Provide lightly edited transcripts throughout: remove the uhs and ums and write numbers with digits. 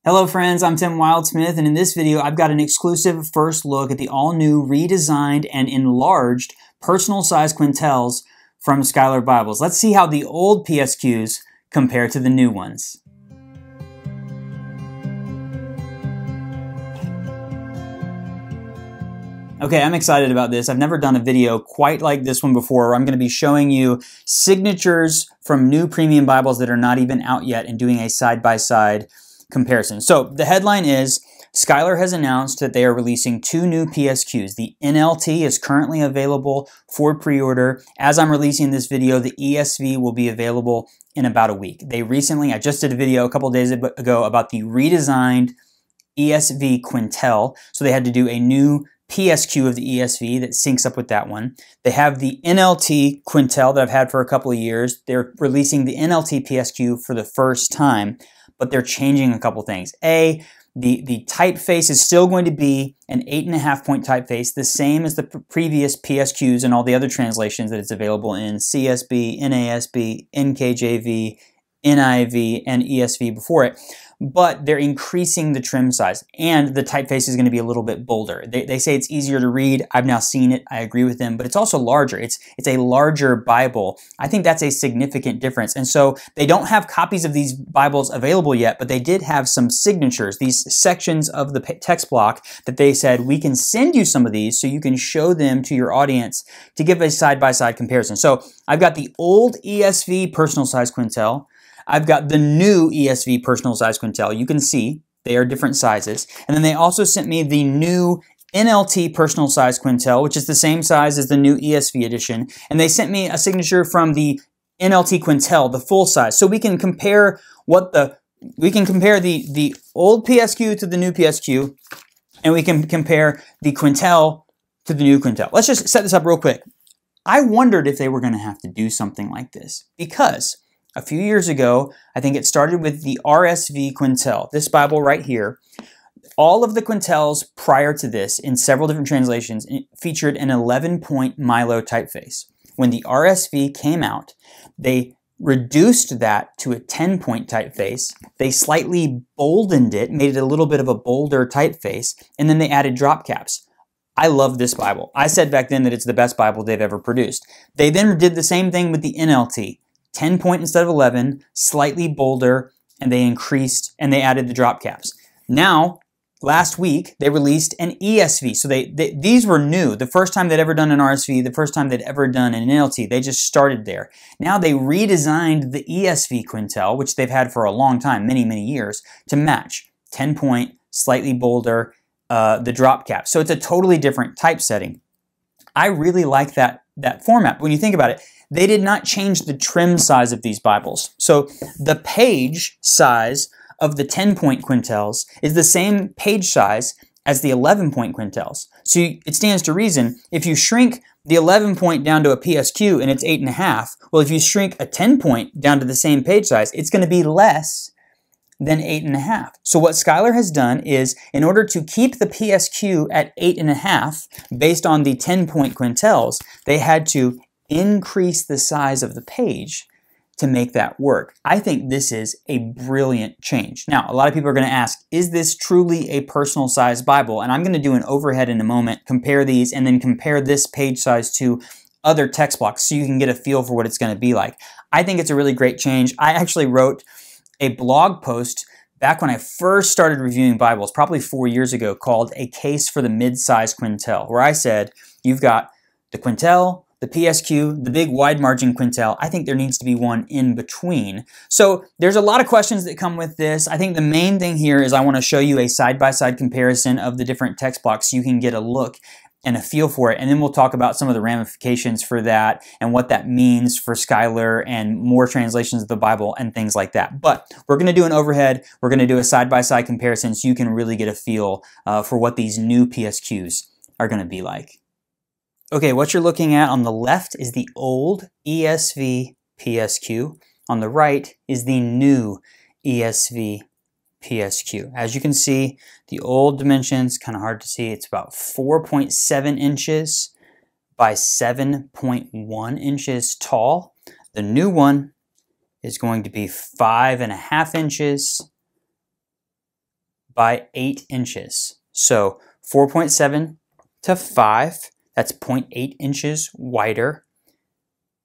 Hello friends, I'm Tim Wildsmith, and in this video I've got an exclusive first look at the all-new, redesigned, and enlarged personal size quintels from Schuyler Bibles. Let's see how the old PSQs compare to the new ones. Okay, I'm excited about this. I've never done a video quite like this one before, where I'm going to be showing you signatures from new premium Bibles that are not even out yet and doing a side-by-side comparison. So the headline is, Schuyler has announced that they are releasing two new PSQs. The NLT is currently available for pre-order. As I'm releasing this video, the ESV will be available in about a week. I just did a video a couple days ago about the redesigned ESV Quintel. So they had to do a new PSQ of the ESV that syncs up with that one. They have the NLT Quintel that I've had for a couple of years. They're releasing the NLT PSQ for the first time, but they're changing a couple things. The typeface is still going to be an 8.5 point typeface, the same as the previous PSQs and all the other translations that it's available in CSB, NASB, NKJV, NIV, and ESV before it. But they're increasing the trim size, and the typeface is going to be a little bit bolder. They say it's easier to read. I've now seen it. I agree with them, but it's also larger. It's a larger Bible. I think that's a significant difference. And so they don't have copies of these Bibles available yet, but they did have some signatures, these sections of the text block that they said, we can send you some of these so you can show them to your audience to give a side-by-side comparison. So I've got the old ESV personal size quintel. I've got the new ESV personal size quintel. You can see they are different sizes. And then they also sent me the new NLT personal size quintel, which is the same size as the new ESV edition. And they sent me a signature from the NLT quintel, the full size. So we can compare the old PSQ to the new PSQ, and we can compare the quintel to the new quintel. Let's just set this up real quick. I wondered if they were going to have to do something like this, because a few years ago, I think it started with the RSV Quintel, this Bible right here. All of the quintels prior to this, in several different translations, featured an 11-point Milo typeface. When the RSV came out, they reduced that to a 10-point typeface. They slightly boldened it, made it a little bit of a bolder typeface, and then they added drop caps. I love this Bible. I said back then that it's the best Bible they've ever produced. They then did the same thing with the NLT. 10 point instead of 11, slightly bolder, and they added the drop caps. Now, last week, they released an ESV. So these were new. The first time they'd ever done an RSV, the first time they'd ever done an NLT. They just started there. Now they redesigned the ESV Quintel, which they've had for a long time, many, many years, to match 10 point, slightly bolder, the drop cap. So it's a totally different typesetting. I really like that format. When you think about it, they did not change the trim size of these Bibles. So the page size of the 10-point quintels is the same page size as the 11-point quintels. So it stands to reason, if you shrink the 11-point down to a PSQ and it's 8.5, well, if you shrink a 10-point down to the same page size, it's going to be less than 8.5. So what Schuyler has done is, in order to keep the PSQ at 8.5, based on the 10-point quintels, they had to increase the size of the page to make that work. I think this is a brilliant change. Now, a lot of people are going to ask, is this truly a personal size Bible? And I'm going to do an overhead in a moment, compare these, and then compare this page size to other text blocks so you can get a feel for what it's going to be like. I think it's a really great change. I actually wrote a blog post back when I first started reviewing Bibles, probably 4 years ago, called A Case for the Mid-Size Quintel, where I said, you've got the quintel, the PSQ, the big wide margin quintel. I think there needs to be one in between. So there's a lot of questions that come with this. I think the main thing here is I want to show you a side-by-side comparison of the different text blocks so you can get a look and a feel for it. And then we'll talk about some of the ramifications for that and what that means for Schuyler and more translations of the Bible and things like that. But we're going to do an overhead. We're going to do a side-by-side comparison so you can really get a feel for what these new PSQs are going to be like. Okay, what you're looking at on the left is the old ESV PSQ. On the right is the new ESV PSQ. As you can see, the old dimensions, kind of hard to see, it's about 4.7 inches by 7.1 inches tall. The new one is going to be 5.5 inches by 8 inches. So 4.7 to 5, that's 0.8 inches wider.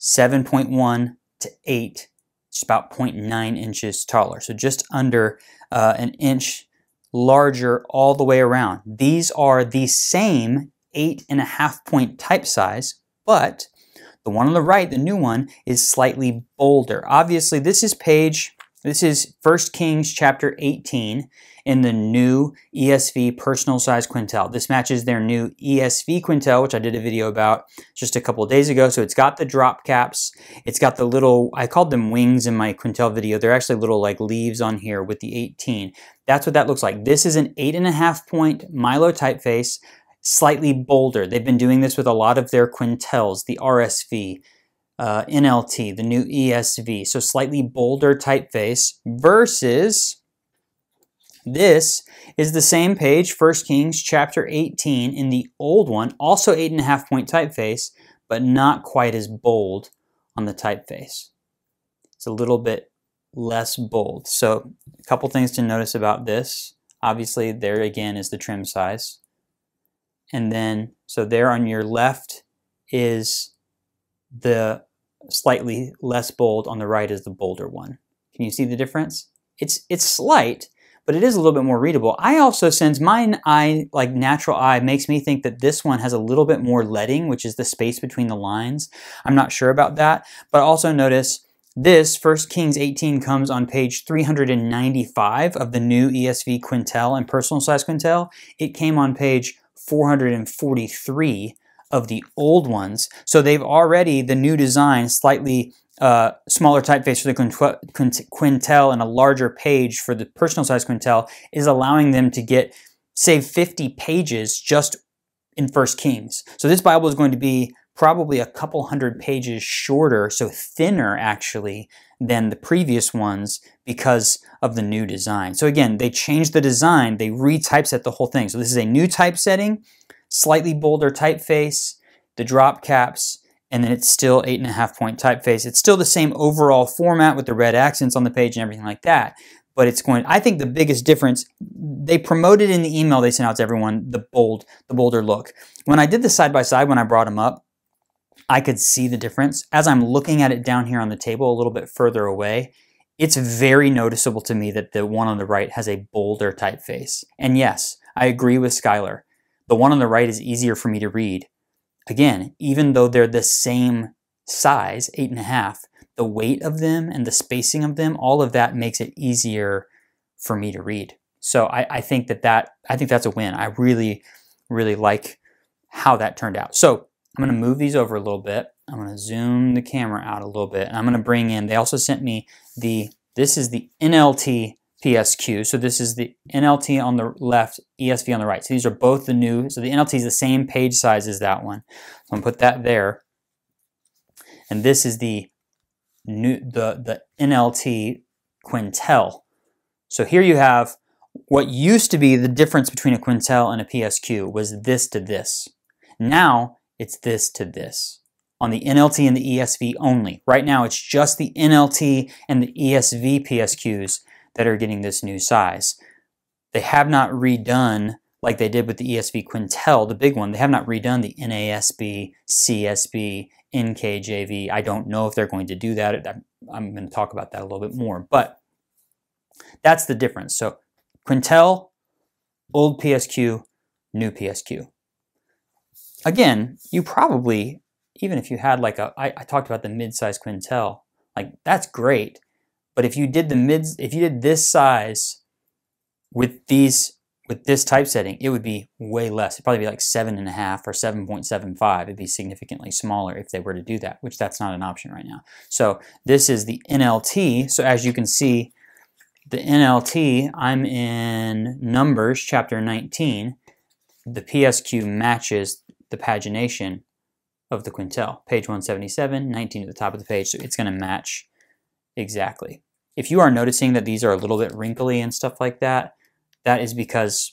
7.1 to 8, it's about 0.9 inches taller. So just under an inch larger all the way around. These are the same 8.5 point type size, but the one on the right, the new one, is slightly bolder. Obviously, this is 1 Kings chapter 18 in the new ESV personal size quintel. This matches their new ESV quintel, which I did a video about just a couple of days ago. So it's got the drop caps. It's got the little, I called them wings in my quintel video. They're actually little like leaves on here with the 18. That's what that looks like. This is an 8.5 point Milo typeface, slightly bolder. They've been doing this with a lot of their quintels, the RSV, NLT, the new ESV. So slightly bolder typeface versus this is the same page, 1 Kings chapter 18 in the old one, also 8.5 point typeface, but not quite as bold on the typeface. It's a little bit less bold. So a couple things to notice about this. Obviously, there again is the trim size. And then, so there on your left is the slightly less bold, on the right is the bolder one. Can you see the difference? It's slight, but it is a little bit more readable. I also, since mine eye, like natural eye, makes me think that this one has a little bit more leading, which is the space between the lines. I'm not sure about that, but also notice this 1 Kings 18 comes on page 395 of the new ESV quintel and personal size quintel. It came on page 443 of the old ones. So they've already, the new design, slightly smaller typeface for the quintel and a larger page for the personal size quintel is allowing them to save 50 pages just in 1 Kings. So this Bible is going to be probably a couple hundred pages shorter, so thinner actually than the previous ones because of the new design. So again, they changed the design, they retypeset the whole thing. So this is a new typesetting, slightly bolder typeface, the drop caps, and then it's still 8.5 point typeface. It's still the same overall format with the red accents on the page and everything like that. But it's going, I think the biggest difference, they promoted in the email they sent out to everyone, the bolder look. When I did the side-by-side, when I brought them up, I could see the difference. As I'm looking at it down here on the table a little bit further away, it's very noticeable to me that the one on the right has a bolder typeface. And yes, I agree with Schuyler. The one on the right is easier for me to read. Again, even though they're the same size, 8.5, the weight of them and the spacing of them, all of that makes it easier for me to read. So I think that's a win. I really, really like how that turned out. So I'm going to move these over a little bit. I'm going to zoom the camera out a little bit. And I'm going to bring in, they also sent me this is the NLT PSQ. So this is the NLT on the left, ESV on the right. So these are both the new, so the NLT is the same page size as that one. So I'm going to put that there. And this is the new, the NLT quintel. So here you have what used to be the difference between a quintel and a PSQ was this to this. Now it's this to this on the NLT and the ESV only. Right now it's just the NLT and the ESV PSQs that are getting this new size. They have not redone, like they did with the ESV quintel, the big one, they have not redone the NASB, CSB, NKJV. I don't know if they're going to do that. I'm going to talk about that a little bit more, but that's the difference. So quintel, old PSQ, new PSQ. Again, you probably, even if you had like I talked about the mid-size quintel, like that's great. But if you did this size with this typesetting, it would be way less. It'd probably be like 7.5 or 7.75. It'd be significantly smaller if they were to do that, which that's not an option right now. So this is the NLT. So as you can see, the NLT, I'm in Numbers chapter 19. The PSQ matches the pagination of the quintel. Page 177, 19 at the top of the page. So it's going to match exactly. If you are noticing that these are a little bit wrinkly and stuff like that, that is because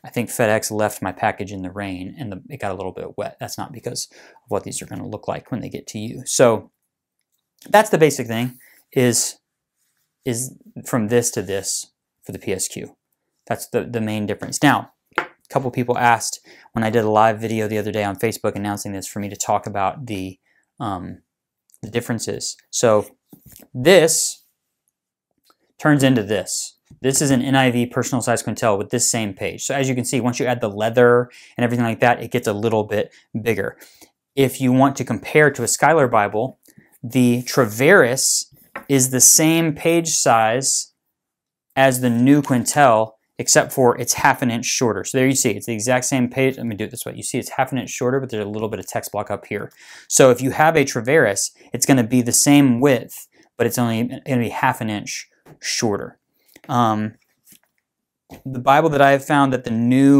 I think FedEx left my package in the rain and it got a little bit wet. That's not because of what these are going to look like when they get to you. So that's the basic thing, is from this to this for the PSQ. That's the main difference. Now, a couple people asked when I did a live video the other day on Facebook announcing this for me to talk about the differences. So this turns into this. This is an NIV personal size quintel with this same page. So as you can see, once you add the leather and everything like that, it gets a little bit bigger. If you want to compare to a Schuyler Bible, the Traveris is the same page size as the new quintel, except for it's half an inch shorter. So there you see, it's the exact same page. Let me do it this way. You see it's half an inch shorter, but there's a little bit of text block up here. So if you have a Traveris, it's going to be the same width, but it's only going to be half an inch shorter. The Bible that I have found that can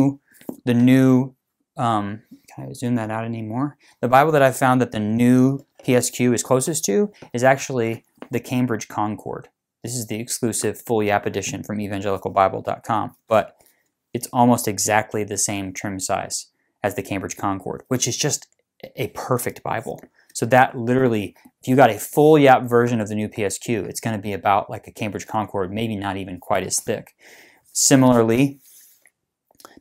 I zoom that out anymore? The Bible that I've found that the new PSQ is closest to is actually the Cambridge Concord. This is the exclusive full Yap edition from evangelicalbible.com, but it's almost exactly the same trim size as the Cambridge Concord, which is just a perfect Bible. So that literally, if you got a full Yap version of the new PSQ, it's going to be about like a Cambridge Concord, maybe not even quite as thick. Similarly,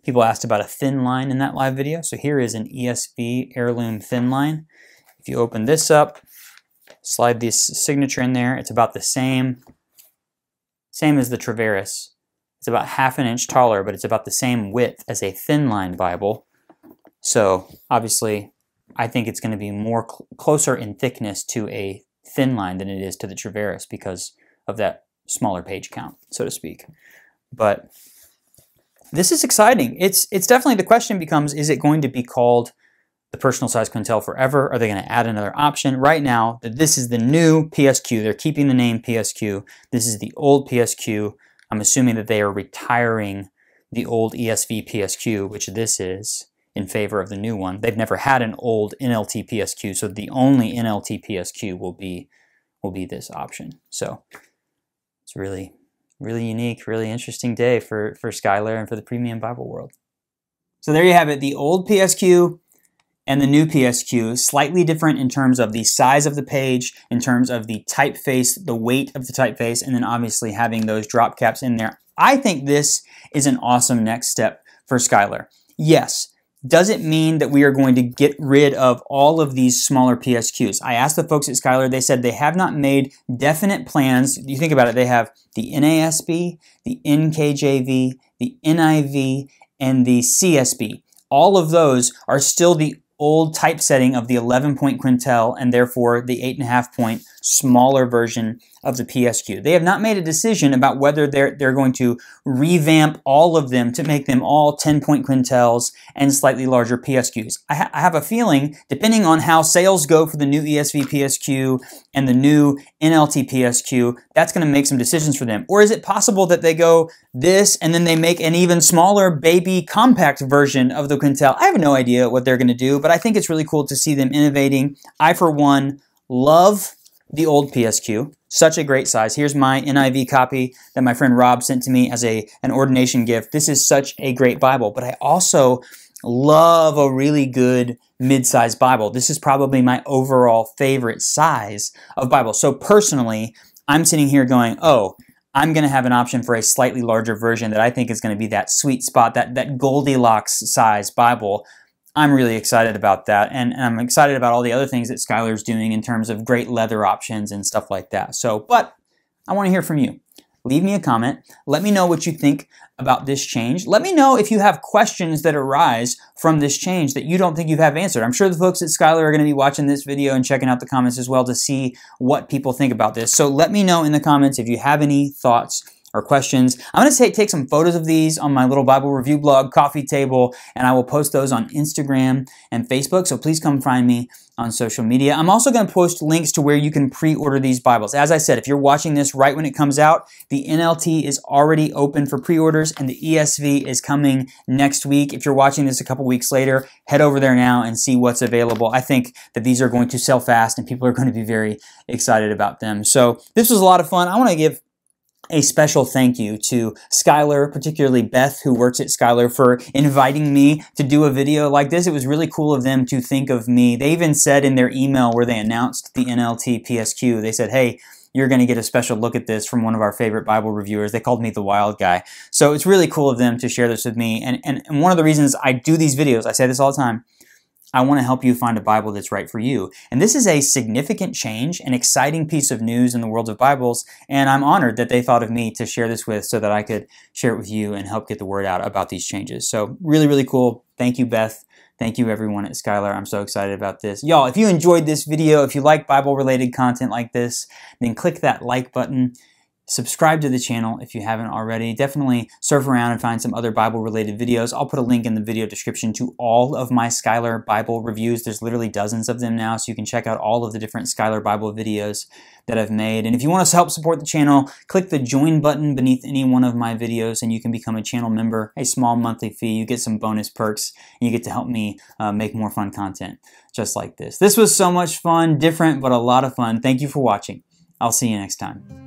people asked about a thin line in that live video. So here is an ESV heirloom thin line. If you open this up, slide this signature in there, it's about the same as the Traveris. It's about half an inch taller, but it's about the same width as a thin line Bible. So obviously, I think it's going to be more closer in thickness to a thin line than it is to the Traveris because of that smaller page count, so to speak. But this is exciting. It's definitely, the question becomes, is it going to be called the personal size quintel forever? Are they going to add another option? Right now, this is the new PSQ. They're keeping the name PSQ. This is the old PSQ. I'm assuming that they are retiring the old ESV PSQ, which this is, in favor of the new one. They've never had an old NLT PSQ, so the only NLT PSQ will be this option. So it's really unique, really interesting day for Schuyler and for the premium Bible world. So there you have it, the old PSQ and the new PSQ, slightly different in terms of the size of the page, in terms of the typeface, the weight of the typeface, and then obviously having those drop caps in there. I think this is an awesome next step for Schuyler. Yes, does it mean that we are going to get rid of all of these smaller PSQs? I asked the folks at Schuyler, they said they have not made definite plans. You think about it, they have the NASB, the NKJV, the NIV, and the CSB. All of those are still the old typesetting of the 11-point quintel and therefore the 8.5-point smaller version of the PSQ. They have not made a decision about whether they're going to revamp all of them to make them all 10-point quintels and slightly larger PSQs. I have a feeling, depending on how sales go for the new ESV PSQ and the new NLT PSQ, that's going to make some decisions for them. Or is it possible that they go this and then they make an even smaller baby compact version of the quintel? I have no idea what they're going to do, but I think it's really cool to see them innovating. I, for one, love the old PSQ. Such a great size. Here's my NIV copy that my friend Rob sent to me as an ordination gift. This is such a great Bible, but I also love a really good mid-sized Bible. This is probably my overall favorite size of Bible. So personally, I'm sitting here going, oh, I'm going to have an option for a slightly larger version that I think is going to be that sweet spot, that Goldilocks size Bible. I'm really excited about that, and I'm excited about all the other things that Schuyler's doing in terms of great leather options and stuff like that. So, but I want to hear from you. Leave me a comment. Let me know what you think about this change. Let me know if you have questions that arise from this change that you don't think you have answered. I'm sure the folks at Schuyler are going to be watching this video and checking out the comments as well to see what people think about this. So let me know in the comments if you have any thoughts or questions. I'm going to take some photos of these on my little Bible review blog, Coffee Table, and I will post those on Instagram and Facebook, so please come find me on social media. I'm also going to post links to where you can pre-order these Bibles. As I said, if you're watching this right when it comes out, the NLT is already open for pre-orders and the ESV is coming next week. If you're watching this a couple weeks later, head over there now and see what's available. I think that these are going to sell fast and people are going to be very excited about them. So this was a lot of fun. I want to give a special thank you to Schuyler, particularly Beth, who works at Schuyler, for inviting me to do a video like this. It was really cool of them to think of me. They even said in their email where they announced the NLT PSQ, they said, hey, you're going to get a special look at this from one of our favorite Bible reviewers. They called me the wild guy. So it's really cool of them to share this with me. And one of the reasons I do these videos, I say this all the time, I want to help you find a Bible that's right for you. And this is a significant change, an exciting piece of news in the world of Bibles, and I'm honored that they thought of me to share this with so that I could share it with you and help get the word out about these changes. So really, really cool. Thank you, Beth. Thank you, everyone at Schuyler. I'm so excited about this. Y'all, if you enjoyed this video, if you like Bible-related content like this, then click that like button. Subscribe to the channel if you haven't already. Definitely surf around and find some other Bible-related videos. I'll put a link in the video description to all of my Schuyler Bible reviews. There's literally dozens of them now, so you can check out all of the different Schuyler Bible videos that I've made. And if you want to help support the channel, click the join button beneath any one of my videos and you can become a channel member, a small monthly fee. You get some bonus perks and you get to help me make more fun content just like this. This was so much fun, different, but a lot of fun. Thank you for watching. I'll see you next time.